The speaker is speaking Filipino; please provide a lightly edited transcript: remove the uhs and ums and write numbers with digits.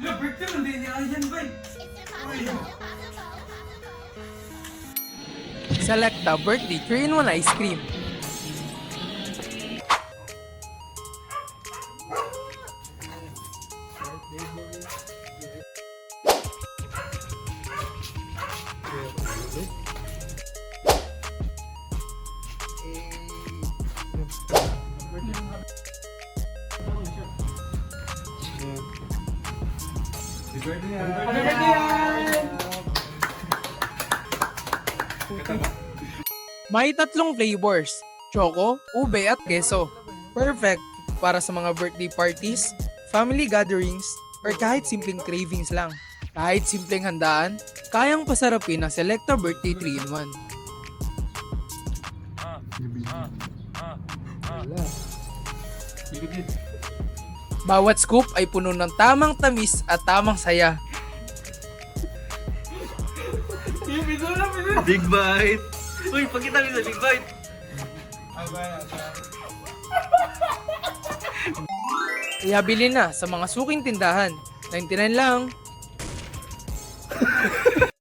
Birthday mo, hindi niya yan, bay. Selecta Birthday 3-in-1 Ice Cream. Happy birthday! May 3 flavors, choco, ube at keso. Perfect para sa mga birthday parties, family gatherings, or kahit simpleng cravings lang. Kahit simpleng handaan, kayang pasarapin ng Selecta Birthday 3-in-1. Bawat scoop ay puno ng tamang tamis at tamang saya. Big bite! Uy, pagkita mo sa big bite! Kaya bilhin na sa mga suking tindahan. 99 lang.